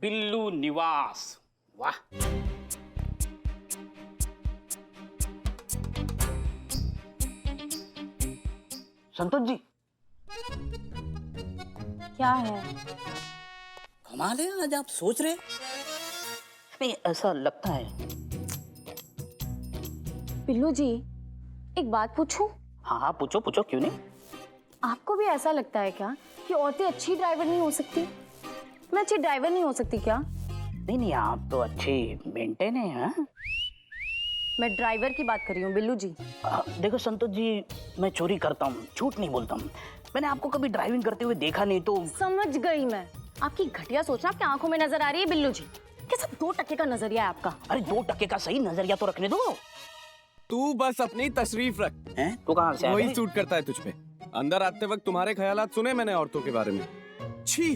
बिल्लू निवास। वाह। संतोष जी, क्या है? कमाल है, आज आप सोच रहे। नहीं, ऐसा लगता है। बिल्लू जी, एक बात पूछूं? हाँ हाँ, पूछो पूछो, क्यों नहीं। आपको भी ऐसा लगता है क्या कि औरतें अच्छी ड्राइवर नहीं हो सकती? मैं अच्छी ड्राइवर नहीं हो सकती क्या? नहीं नहीं, आप तो अच्छे मेंटेन है। हाँ? मैं ड्राइवर की बात कर रही हूँ बिल्लू जी। देखो संतोष जी, मैं चोरी करता हूँ, झूठ नहीं बोलता हूँ। मैंने आपको कभी ड्राइविंग करते हुए देखा नहीं तो। समझ गई मैं। आपकी घटिया सोचना आपकी आंखों में नजर आ रही है बिल्लू जी। कैसा 2% का नजरिया है आपका? अरे 2% का सही नजरिया तो रखने दो। तू बस अपनी तशरीफ रख। हैं? तो कहाँ से आ वही गए? सूट करता है तुझ पे। अंदर आते वक्त तुम्हारे ख्यालात सुने मैंने औरतों के बारे में। छी,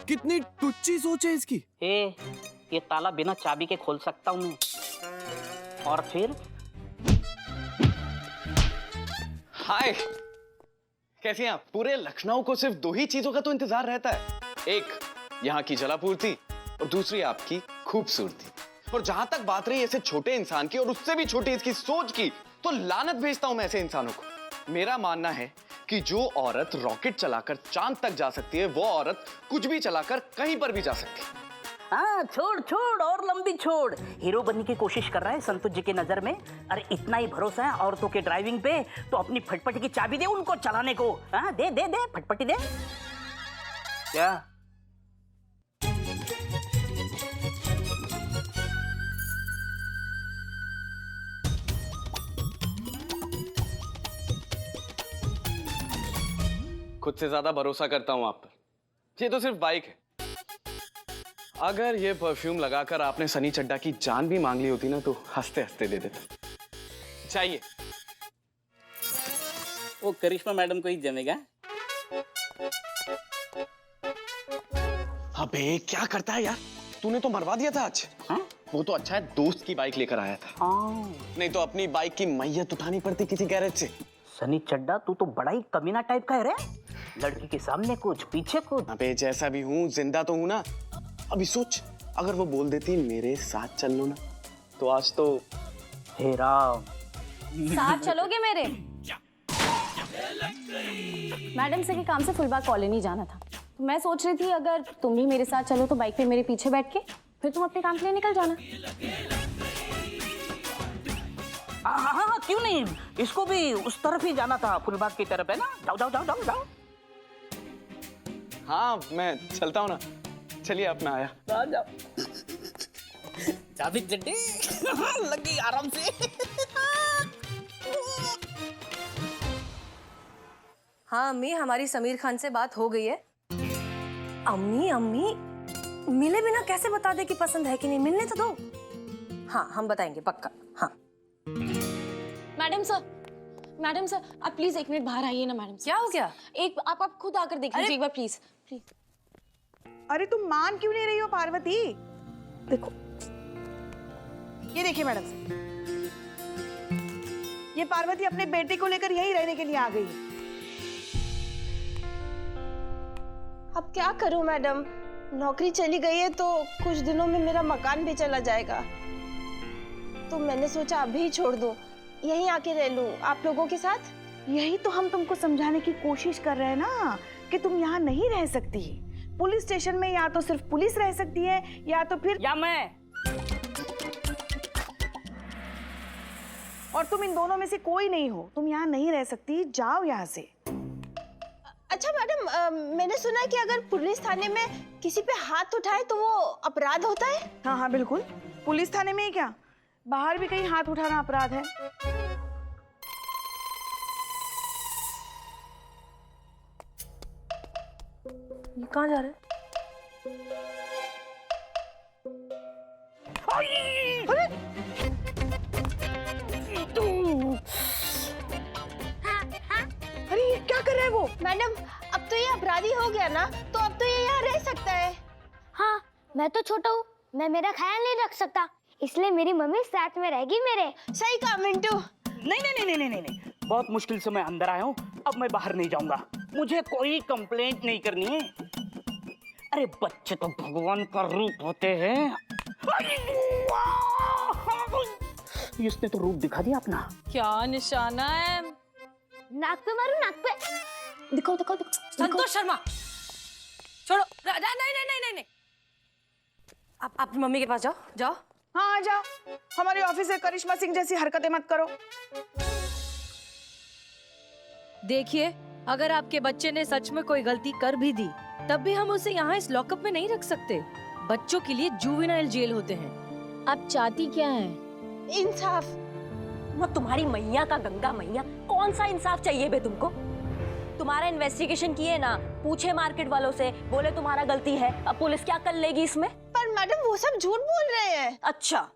कितनी टुच्ची सोच है इसकी। ये ताला बिना चाबी के खोल सकता हूँ मैं। और फिर हाय, कैसे हैं आप? पूरे लखनऊ को सिर्फ दो ही चीजों का तो इंतजार रहता है, एक यहाँ की जलापूर्ति और दूसरी आपकी खूबसूरती। और जहां तक बात रही ऐसे छोटे इंसान की और उससे भी छोटी इसकी सोच की, तो लानत भेजता हूं मैं ऐसे इंसानों को। मेरा मानना है कि जो औरत रॉकेट चलाकर चांद तक जा सकती है, वो औरत कुछ भी चलाकर कहीं पर भी जा सकती है। हाँ, छोड़ छोड़ और लंबी छोड़। हीरो बनने की कोशिश कर रहा है संतोष जी के नजर में। अरे इतना ही भरोसा है औरतों के ड्राइविंग पे, तो अपनी फटफटी की चाबी दे उनको चलाने को। हाँ, दे दे दे, फटफटी दे। क्या? खुद से ज्यादा भरोसा करता हूं आप पर। ये तो सिर्फ बाइक है। अगर ये परफ्यूम लगाकर आपने सनी चड्डा की जान भी मांग ली होती ना, तो हंसते हंसते दे देता। चाहिए। वो करिश्मा मैडम को ही जमेगा। अबे क्या करता है यार, तूने तो मरवा दिया था आज। हाँ? वो तो अच्छा है दोस्त की बाइक लेकर आया था, हाँ। नहीं तो अपनी बाइक की मैयत उठानी पड़ती किसी गैरेज से। सनी चड्डा, तू तो बड़ा ही कमीना टाइप का है रे। लड़की के सामने कुछ, पीछे कुछ। अबे जैसा भी हूँ, जिंदा तो हूँ ना। अभी सोच, अगर वो बोल देती मेरे साथ चल लो ना, तो आज तो। हे राम। साथ चलोगे मेरे? मैडम से के काम से फुलबाग कॉलोनी जाना था, तो मैं सोच रही थी अगर तुम भी मेरे साथ चलो तो बाइक पे मेरे पीछे बैठ के फिर तुम अपने काम के लिए निकल जाना। हाँ हाँ हाँ, क्यों नहीं। इसको भी उस तरफ ही जाना था, फुलबाग की तरफ है ना। जाओ जाओ जाओ जाओ जाओ। हाँ मैं चलता हूँ ना, चलिए आप, मैं आया। जाओ। चाबी चड्डी लगी आराम से। हाँ अम्मी, हमारी समीर खान से बात हो गई है। अम्मी अम्मी, मिले बिना कैसे बता दे कि पसंद है कि नहीं? मिलने तो दो। हाँ हम बताएंगे पक्का। हाँ मैडम सर आप प्लीज 1 मिनट बाहर आइए ना। मैडम क्या हो गया? एक आप खुद आकर देख लीजिए एक बार प्लीज प्लीज। अरे तुम मान क्यों नहीं रही हो पार्वती? देखो, ये देखिए मैडम से, ये पार्वती अपने बेटे को लेकर यहीं रहने के लिए आ गई है। अब क्या करूं मैडम, नौकरी चली गई है तो कुछ दिनों में मेरा मकान भी चला जाएगा, तो मैंने सोचा अभी ही छोड़ दूं, यहीं आके रह लूं आप लोगों के साथ। यही तो हम तुमको समझाने की कोशिश कर रहे हैं ना कि तुम यहाँ नहीं रह सकती। पुलिस स्टेशन में या तो सिर्फ पुलिस रह सकती है या तो फिर या मैं। और तुम इन दोनों में से कोई नहीं हो। तुम यहाँ नहीं रह सकती, जाओ यहाँ से। अच्छा मैडम, मैंने सुना है कि अगर पुलिस थाने में किसी पे हाथ उठाए तो वो अपराध होता है। हाँ हाँ बिल्कुल, पुलिस थाने में ही क्या, बाहर भी कहीं हाथ उठाना अपराध है। ये कहाँ जा रहा है? अरे ये क्या कर रहे हैं वो? मैडम अब तो ये अपराधी हो गया ना, तो अब तो ये यहाँ रह सकता है। हाँ, मैं तो छोटा हूँ, मैं मेरा ख्याल नहीं रख सकता, इसलिए मेरी मम्मी साथ में रहेगी मेरे। सही कहा मिंटू। नहीं नहीं नहीं नहीं नहीं नहीं, बहुत मुश्किल से मैं अंदर आया हूँ, अब मैं बाहर नहीं जाऊंगा। मुझे कोई कंप्लेंट नहीं करनी है। अरे बच्चे तो भगवान का रूप होते हैं। इसने तो रूप दिखा दिया अपना। क्या निशाना है? नाक पे मारो, नाक पे। दिखाओ दिखाओ दिखाओ। संतोष शर्मा, छोड़ो। नहीं नहीं नहीं नहीं नहीं, आप अपनी मम्मी के पास जाओ, जाओ। हाँ आ जाओ, हमारी ऑफिसर करिश्मा सिंह जैसी हरकतें मत करो। देखिए, अगर आपके बच्चे ने सच में कोई गलती कर भी दी, तब भी हम उसे यहाँ इस लॉकअप में नहीं रख सकते। बच्चों के लिए जुवेनाइल जेल होते हैं। आप चाहती क्या है? इंसाफ। वो तुम्हारी मैया का गंगा मैया, कौन सा इंसाफ चाहिए बे तुमको? तुम्हारा इन्वेस्टिगेशन किए ना, पूछे मार्केट वालों से, बोले तुम्हारा गलती है। अब पुलिस क्या कर लेगी इसमें? पर मैडम वो सब झूठ बोल रहे हैं। अच्छा,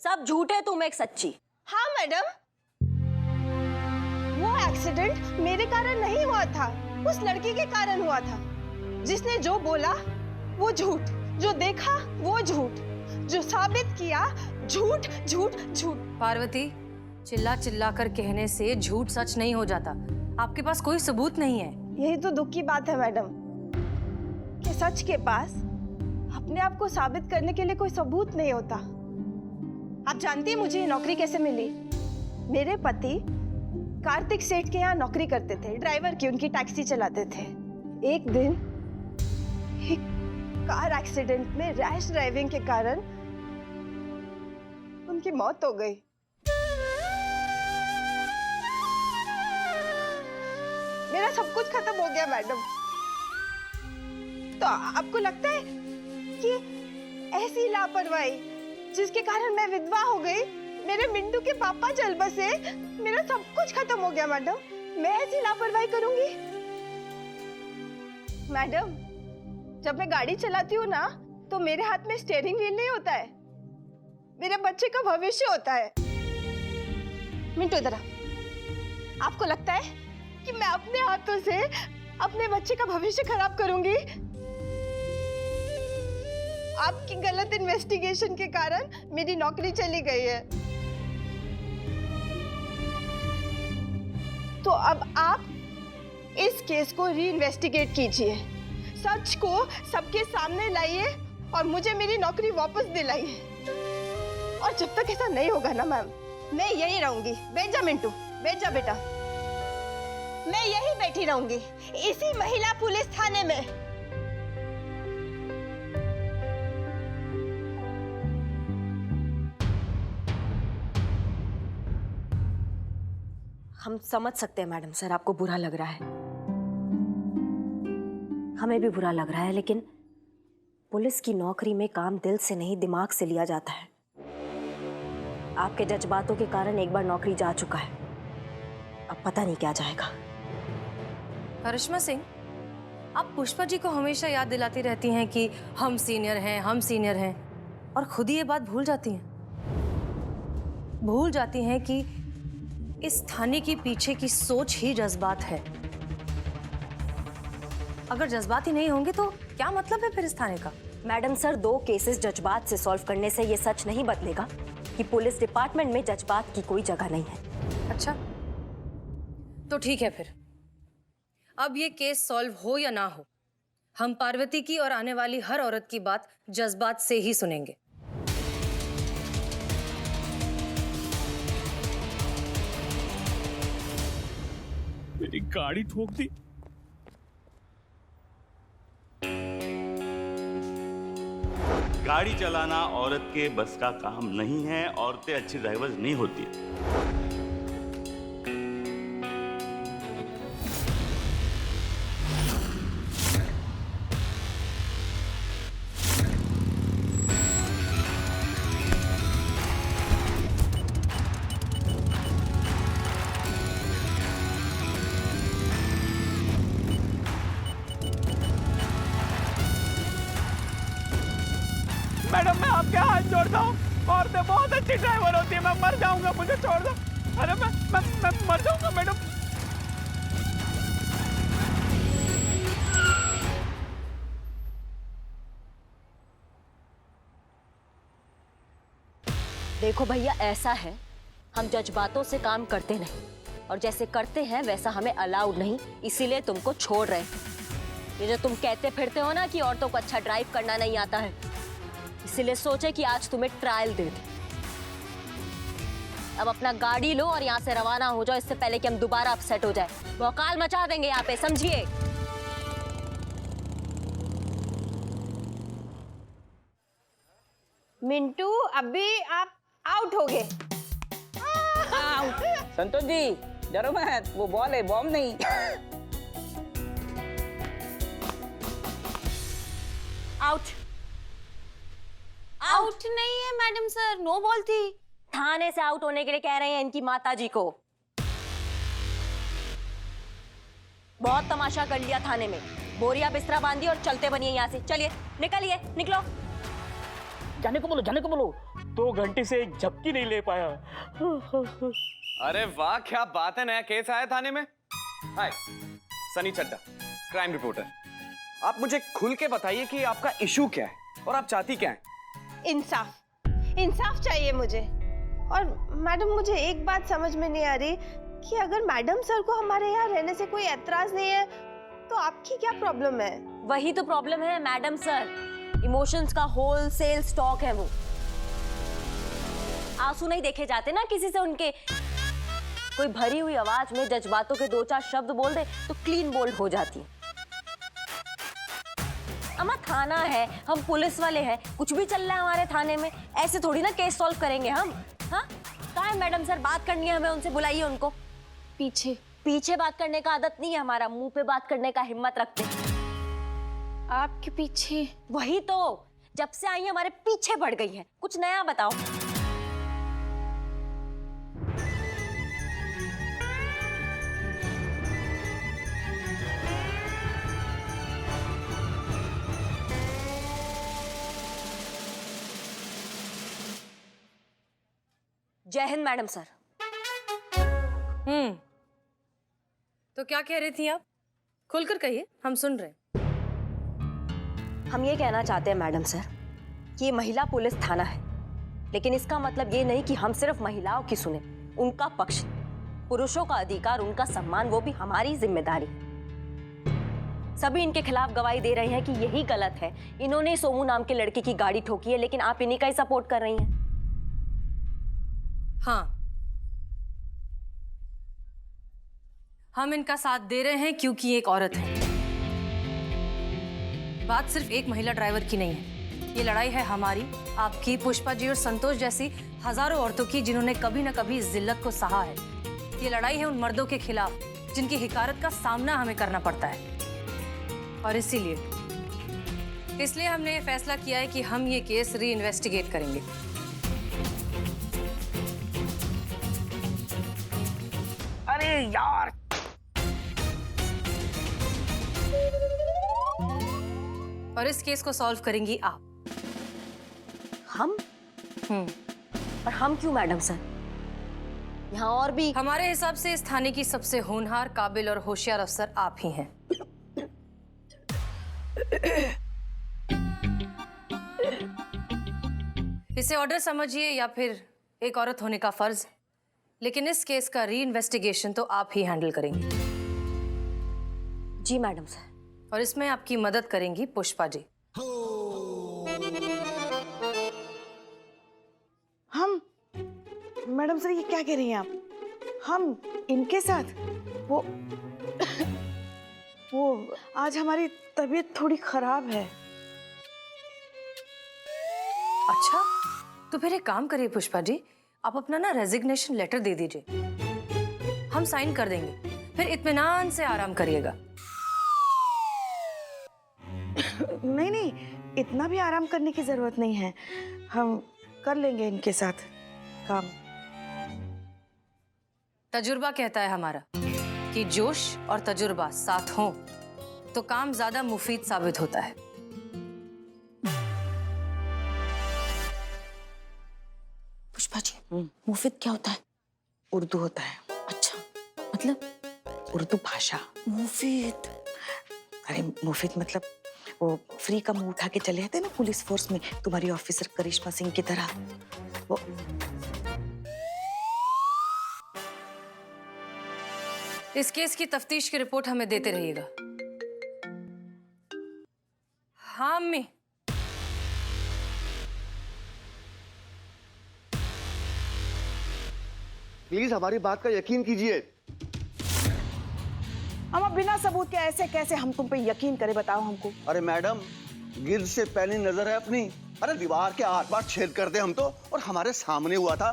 सब झूठ है, तुम एक सच्ची। हाँ मैडम, वो एक्सीडेंट मेरे कारण नहीं हुआ था, उस लड़की के कारण हुआ था। जिसने जो बोला वो झूठ, जो देखा वो झूठ, जो साबित किया झूठ झूठ झूठ। पार्वती, चिल्ला चिल्ला कर कहने से झूठ सच नहीं हो जाता। आपके पास कोई सबूत नहीं है। यही तो दुख की बात है मैडम, कि सच के पास अपने आप को साबित करने के लिए कोई सबूत नहीं होता। आप जानती हैं मुझे ये नौकरी कैसे मिली? मेरे पति कार्तिक सेठ के यहाँ नौकरी करते थे, ड्राइवर की, उनकी टैक्सी चलाते थे। एक दिन एक कार एक्सीडेंट में रैश ड्राइविंग के कारण उनकी मौत हो गई। मेरा सब कुछ खत्म हो गया मैडम। तो आपको लगता है कि ऐसी लापरवाही जिसके कारण मैं विधवा हो गई, मेरे मिंटू के पापा चल बसे, मेरा सब कुछ खत्म हो गया मैडम? मैं ऐसी लापरवाही करूंगी? मैडम, जब मैं गाड़ी चलाती हूँ ना, तो मेरे हाथ में स्टीयरिंग व्हील नहीं होता है, मेरे बच्चे का भविष्य होता है। मिंटू इधर आ। आपको लगता है कि मैं अपने हाथों से अपने बच्चे का भविष्य खराब करूंगी? आपकी गलत इन्वेस्टिगेशन के कारण मेरी नौकरी चली गई है। तो अब आप इस केस को री इन्वेस्टिगेट कीजिए, सच को सबके सामने लाइए और मुझे मेरी नौकरी वापस दिलाइए। और जब तक ऐसा नहीं होगा ना मैम, मैं यही रहूंगी। बैठ जा मिंटू, बैठ जा बेटा। मैं यही बैठी रहूंगी, इसी महिला पुलिस थाने में। हम समझ सकते हैं मैडम सर, आपको बुरा लग रहा है, हमें भी बुरा लग रहा है, लेकिन पुलिस की नौकरी में काम दिल से नहीं दिमाग से लिया जाता है। आपके जज्बातों के कारण एक बार नौकरी जा चुका है, अब पता नहीं क्या जाएगा। करिश्मा सिंह, आप पुष्पा जी को हमेशा याद दिलाती रहती हैं कि हम सीनियर हैं, हम सीनियर हैं, और खुद ही ये बात भूल जाती हैं। भूल जाती हैं कि इस थाने के पीछे की सोच ही जज्बात है। अगर जज्बात ही नहीं होंगे तो क्या मतलब है फिर इस थाने का? मैडम सर, 2 केसेस जज्बात से सॉल्व करने से ये सच नहीं बदलेगा कि पुलिस डिपार्टमेंट में जज्बात की कोई जगह नहीं है। अच्छा, तो ठीक है फिर। अब ये केस सॉल्व हो या ना हो, हम पार्वती की और आने वाली हर औरत की बात जज्बात से ही सुनेंगे। मेरी गाड़ी ठोक दी। गाड़ी चलाना औरत के बस का काम नहीं है। औरतें अच्छी ड्राइवर नहीं होती। मैडम, मैं आपके हाथ जोड़ता हूँ, औरतें बहुत अच्छी ड्राइवर होती है, मैं मर जाऊंगा, मुझे छोड़ दो। अरे मैं मर जाऊंगा मैडम। देखो भैया, ऐसा है, हम जज्बातों से काम करते नहीं, और जैसे करते हैं वैसा हमें अलाउड नहीं, इसीलिए तुमको छोड़ रहे हैं। ये जो तुम कहते फिरते हो ना कि औरतों को अच्छा ड्राइव करना नहीं आता है, इसीलिए सोचे कि आज तुम्हें ट्रायल दे दें। अब अपना गाड़ी लो और यहाँ से रवाना हो जाओ, इससे पहले कि हम दोबारा अपसेट हो जाए। भौकाल मचा देंगे यहाँ पे, समझिए। मिंटू, अभी आप आउट हो गए। संतोष जी डरो मत, वो बॉल है, बॉम्ब नहीं। आउट। आउट नहीं है मैडम सर, नो बॉल थी। थाने से आउट होने के लिए कह रहे हैं इनकी माताजी को। बहुत तमाशा कर लिया थाने में। बोरिया बिस्तरा बांधिए और चलते बनिए यहाँ से। चलिए निकलिए, निकलो। जाने को बोलो, जाने को बोलो। 2 घंटे से एक झपकी नहीं ले पाया। अरे वाह, क्या बात है, नया केस आया थाने में। हाय, सनी चड्डा, क्राइम रिपोर्टर। आप मुझे खुल के बताइए कि आपका इशू क्या है और आप चाहती क्या हैं? इंसाफ, इंसाफ चाहिए मुझे। और मैडम, मुझे एक बात समझ में नहीं आ रही कि अगर मैडम सर को हमारे यहाँ रहने से कोई एतराज नहीं है तो आपकी क्या प्रॉब्लम है? वही तो प्रॉब्लम है मैडम सर, इमोशंस का होलसेल स्टॉक है वो। आंसू नहीं देखे जाते ना किसी से उनके। कोई भरी हुई आवाज में जज्बातों के 2-4 शब्द बोल दे तो क्लीन बोल्ड हो जाती है। अम्मा थाना है, हम पुलिस वाले हैं, कुछ भी चल रहा है हमारे थाने में, ऐसे थोड़ी ना केस सॉल्व करेंगे हम। हाँ, कहाँ है मैडम सर? बात करनी है हमें उनसे, बुलाइए उनको। पीछे पीछे बात करने का आदत नहीं है हमारा, मुंह पे बात करने का हिम्मत रखते हैं। आपके पीछे? वही तो, जब से आई हमारे पीछे पड़ गई है। कुछ नया बताओ। जय हिंद मैडम सर। तो क्या कह रही थी आप? खुलकर कहिए, हम सुन रहे हैं। हम ये कहना चाहते हैं मैडम सर कि ये महिला पुलिस थाना है, लेकिन इसका मतलब ये नहीं कि हम सिर्फ महिलाओं की सुने, उनका पक्ष। पुरुषों का अधिकार, उनका सम्मान, वो भी हमारी जिम्मेदारी। सभी इनके खिलाफ गवाही दे रहे हैं कि यही गलत है, इन्होंने सोमू नाम के लड़के की गाड़ी ठोकी है, लेकिन आप इन्हीं का ही सपोर्ट कर रही हैं। हाँ, हम इनका साथ दे रहे हैं क्योंकि ये एक औरत है। बात सिर्फ एक महिला ड्राइवर की नहीं है, ये लड़ाई है हमारी, आपकी, पुष्पा जी और संतोष जैसी हजारों औरतों की जिन्होंने कभी ना कभी इस जिल्लत को सहा है। ये लड़ाई है उन मर्दों के खिलाफ जिनकी हिकारत का सामना हमें करना पड़ता है। और इसलिए हमने ये फैसला किया है कि हम ये केस री इन्वेस्टिगेट करेंगे। अरे यार, और इस केस को सॉल्व करेंगी आप। हम? और हम क्यों मैडम सर? यहाँ और भी। हमारे हिसाब से इस थाने की सबसे होनहार, काबिल और होशियार अफसर आप ही हैं। इसे ऑर्डर समझिए या फिर एक औरत होने का फर्ज, लेकिन इस केस का री इन्वेस्टिगेशन तो आप ही हैंडल करेंगी। जी मैडम सर। और इसमें आपकी मदद करेंगी पुष्पा जी। हम? मैडम सर, ये क्या कह रही हैं आप? हम इनके साथ? वो आज हमारी तबीयत थोड़ी खराब है। अच्छा, तो फिर एक काम करिए पुष्पा जी, आप अपना ना रेजिग्नेशन लेटर दे दीजिए, हम साइन कर देंगे, फिर इत्मीनान से आराम करिएगा। नहीं नहीं, इतना भी आराम करने की जरूरत नहीं है, हम कर लेंगे इनके साथ काम। तजुर्बा कहता है हमारा कि जोश और तजुर्बा साथ हों तो काम ज्यादा मुफीद साबित होता है। पुष्पा जी, मुफीद क्या होता है? उर्दू होता है। अच्छा, मतलब? उर्दू भाषा। मुफीद? अरे मुफीद मतलब वो फ्री का मुंह उठा के चले जाते हैं ना पुलिस फोर्स में, तुम्हारी ऑफिसर करिश्मा सिंह की तरह। वो इस केस की तफ्तीश की रिपोर्ट हमें देते रहिएगा। हाँ अम्मी। प्लीज हमारी बात का यकीन कीजिए। अम्मा बिना सबूत के ऐसे कैसे हम तुम पे यकीन करें, बताओ हमको। अरे मैडम, गिर से पहली नजर है अपनी। अरे दीवार के आर पार छेद कर दे हम तो, और हमारे सामने हुआ था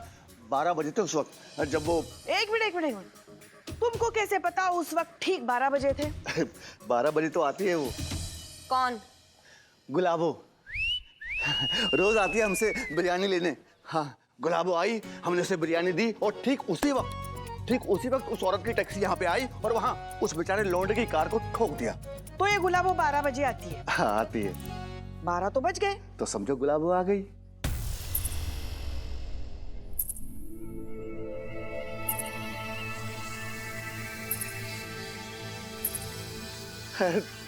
12 बजे थे उस वक्त जब वो। एक मिनट, तुमको कैसे पता उस वक्त ठीक 12 बजे थे? 12 बजे तो आती है वो। कौन? गुलाबो। रोज आती है हमसे बिरयानी लेने। हाँ, गुलाबो आई, हमने उसे बिरयानी दी और ठीक उसी वक्त उस औरत की टैक्सी यहाँ पे आई और वहाँ उस बेचारे लौंडे की कार को ठोक दिया। तो ये गुलाबो 12 बजे आती है? हाँ आती है। 12 तो बज गए। तो समझो गुलाबो आ गई।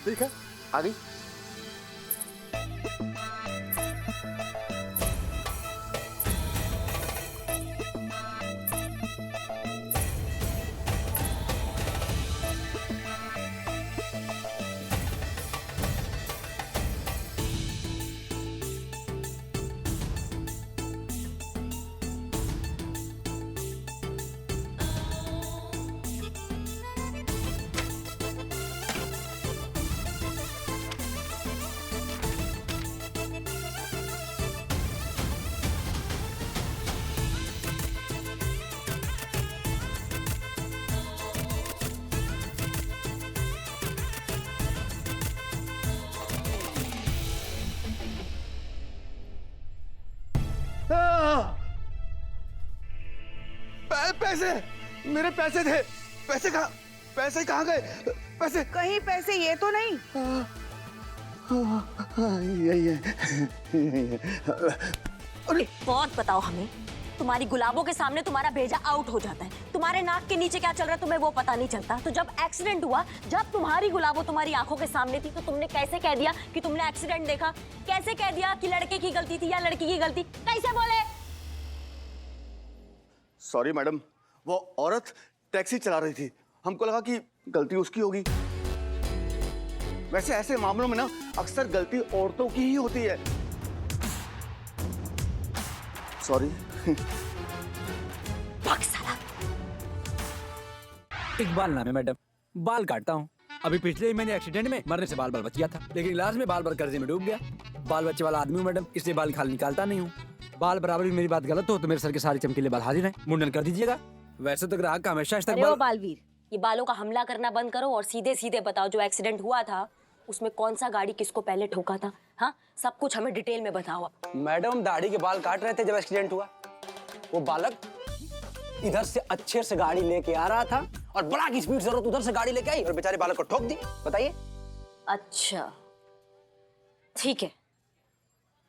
देखा, आ गई। पैसे, मेरे पैसे थे। पैसे कहाँ गए? पैसे कहीं पैसे ये तो नहीं। यही है। अरे बहुत बताओ हमें, तुम्हारी गुलाबों के सामने तुम्हारा भेजा आउट हो जाता है, तुम्हारे नाक के नीचे क्या चल रहा है तुम्हें वो पता नहीं चलता। तो जब एक्सीडेंट हुआ, जब तुम्हारी गुलाबो तुम्हारी आंखों के सामने थी, तो तुमने कैसे कह दिया कि तुमने एक्सीडेंट देखा? कैसे कह दिया कि लड़के की गलती थी या लड़की की गलती? कैसे बोले? सॉरी मैडम, वो औरत टैक्सी चला रही थी, हमको लगा कि गलती उसकी होगी। वैसे ऐसे मामलों में ना अक्सर गलती औरतों की ही होती है। सॉरी। इकबाल नाम है मैडम, बाल काटता हूँ। अभी पिछले ही महीने एक्सीडेंट में मरने से बाल बच गया था, लेकिन इलाज में बाल कर्जे में डूब गया। बाल बच्चे वाला आदमी हूँ मैडम, इसलिए बाल खाल निकालता नहीं हूँ। बाल बराबर भी मेरी बात गलत हो तो मेरे सर के सारे चमकीले बाल हाजिर हैं, मुंडन कर दीजिएगा। वैसे तो ग्राहक का हमेशा इस्तेमाल। बालवीर, ये बालों का हमला करना बंद करो और सीधे सीधे बताओ जो एक्सीडेंट हुआ था उसमें कौन सा गाड़ी किसको पहले ठोका था। हाँ, सब कुछ हमें डिटेल में बताओ। मैडम दाढ़ी के बाल काट रहे थे जब एक्सीडेंट हुआ। वो बालक इधर से अच्छे से गाड़ी लेके आ रहा था और बड़ा की स्पीड जरूरत उधर से गाड़ी लेके आई और बेचारे बालक को ठोक दी। बताइए। अच्छा ठीक है,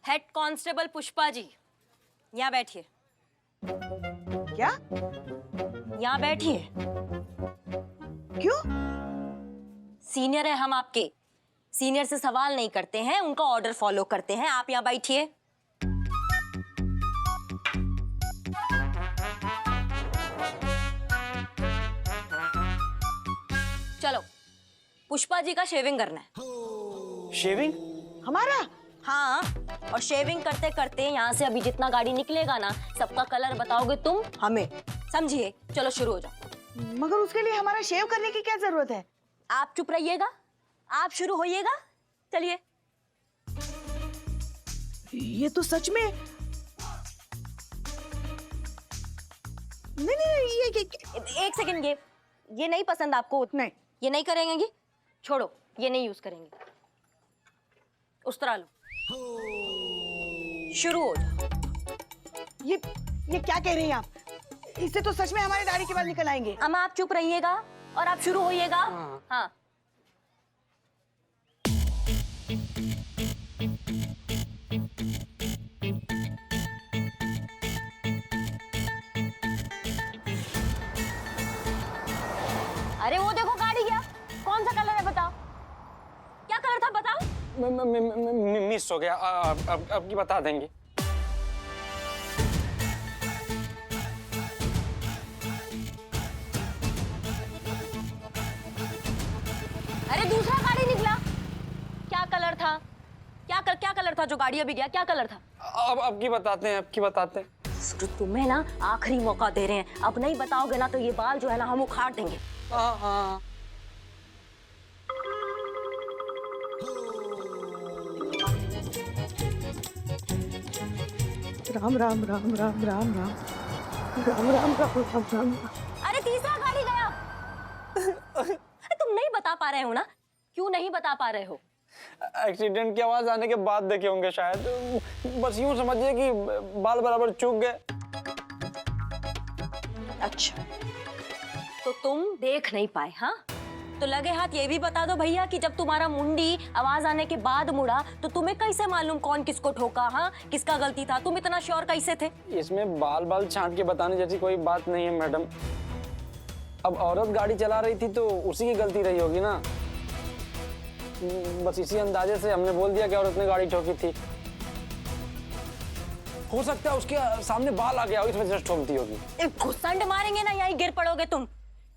हेड कांस्टेबल पुष्पा जी यहाँ बैठिए। क्या? यहाँ बैठिए। क्यों? सीनियर है हम आपके, सीनियर से सवाल नहीं करते हैं, उनका ऑर्डर फॉलो करते हैं। आप यहाँ बैठिए। चलो, पुष्पा जी का शेविंग करना है। शेविंग? हमारा? हाँ, और शेविंग करते करते यहाँ से अभी जितना गाड़ी निकलेगा ना, सबका कलर बताओगे तुम हमें, समझिए? चलो शुरू हो जाओ। मगर उसके लिए हमारा शेव करने की क्या जरूरत है? आप चुप रहिएगा, आप शुरू होइएगा। चलिए। ये तो सच में नहीं, ये एक सेकंड, ये नहीं पसंद आपको? नहीं, ये नहीं करेंगे? छोड़ो, ये नहीं यूज करेंगे। उस तरह लो, शुरू हो जाओ। ये क्या कह रही हैं आप? इससे तो सच में हमारे दाढ़ी के बाल निकल आएंगे। अम्मा आप चुप रहिएगा और आप शुरू होइएगा। हाँ। अरे वो देखो गाड़ी गया। कौन सा कलर है बताओ? क्या कलर था बताओ? मिस हो गया, अब की बता देंगे। अरे दूसरा गाड़ी निकला। क्या कलर था? क्या कलर था जो गाड़ी अभी गया, क्या कलर था? अब की बताते हैं, अब की बताते हैं। सूरज तुम्हें ना आखिरी मौका दे रहे हैं, अब नहीं बताओगे ना तो ये बाल जो है ना हम उखाड़ देंगे। हाँ। राम राम राम राम राम राम राम राम राम राम। अरे तीसरा गाड़ी गया। अरे तुम नहीं बता पा रहे हो ना, क्यों नहीं बता पा रहे हो? एक्सीडेंट की आवाज आने के बाद देखे होंगे शायद, बस यूं समझिए कि बाल बराबर चूक गए। अच्छा, तो तुम देख नहीं पाए? हाँ, तो लगे हाथ ये भी बता दो भैया कि जब तुम्हारा मुंडी आवाज आने के बाद मुड़ा तो तुम्हें कैसे मालूम कौन किसको ठोका? हाँ, किसका गलती था? तुम इतना श्योर कैसे थे? इसमें बाल छांट के बताने जैसी कोई बात नहीं है मैडम। अब औरत गाड़ी चला रही थी तो उसी की गलती रही होगी ना। बस इसी अंदाजे से हमने बोल दिया कि औरत ने गाड़ी ठोकी थी। हो सकता है उसके सामने बाल आ गया हो, इस वजह से ठोक दी होगी। घुसंड मारेंगे ना, यहीं गिर पड़ोगे तुम,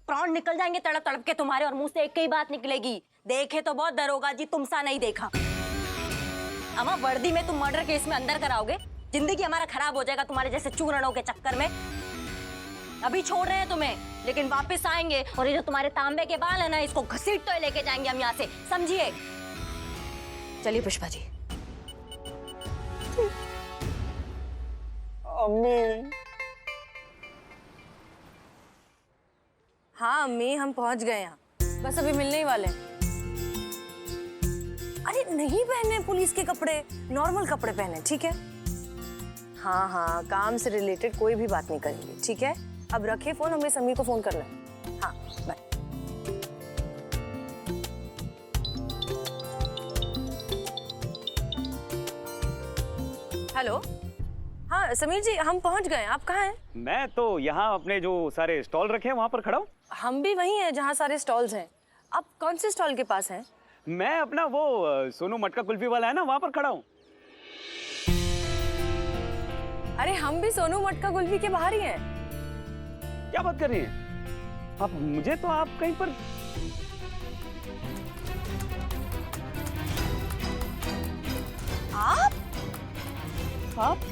प्राण निकल जाएंगे तड़प तड़प के तुम्हारे, और मुंह से एक ही बात निकलेगी, देखे तो बहुत दरोगा जी, तुमसा नहीं देखा। अमा वर्दी में तुम मर्डर केस में अंदर कराओगे, जिंदगी हमारा खराब हो जाएगा तुम्हारे जैसे चूरणों के चक्कर में। अभी छोड़ रहे हैं तुम्हें, लेकिन वापस आएंगे और ये जो तुम्हारे तांबे के बाल है ना, इसको घसीट तो लेके जाएंगे हम यहाँ से, समझिए? चलिए पुष्पा जी। अम्मी। हाँ अम्मी, हम पहुंच गए यहाँ, बस अभी मिलने ही वाले हैं। अरे नहीं पहने पुलिस के कपड़े, नॉर्मल कपड़े पहने, ठीक है? हाँ हाँ, काम से रिलेटेड कोई भी बात नहीं करेंगे, ठीक है? अब रखे फोन, हमें समीर को फोन करना है। हाँ बाय। हेलो, हाँ समीर जी, हम पहुंच गए, आप कहाँ हैं? मैं तो यहाँ अपने जो सारे स्टॉल रखे हैं वहाँ पर खड़ा हूँ। हम भी वहीं हैं जहाँ सारे स्टॉल्स हैं। आप कौन से स्टॉल के पास हैं? मैं अपना वो सोनू मटका कुल्फी वाला है ना, वहाँ पर खड़ा हूँ। अरे हम भी सोनू मटका कुल्फी के बाहर ही हैं। क्या बात कर रही हैं आप? मुझे तो आप कहीं पर आप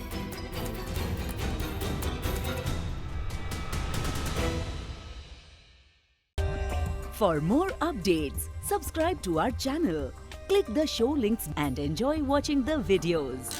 For more updates, subscribe to our channel, click the show links and enjoy watching the videos.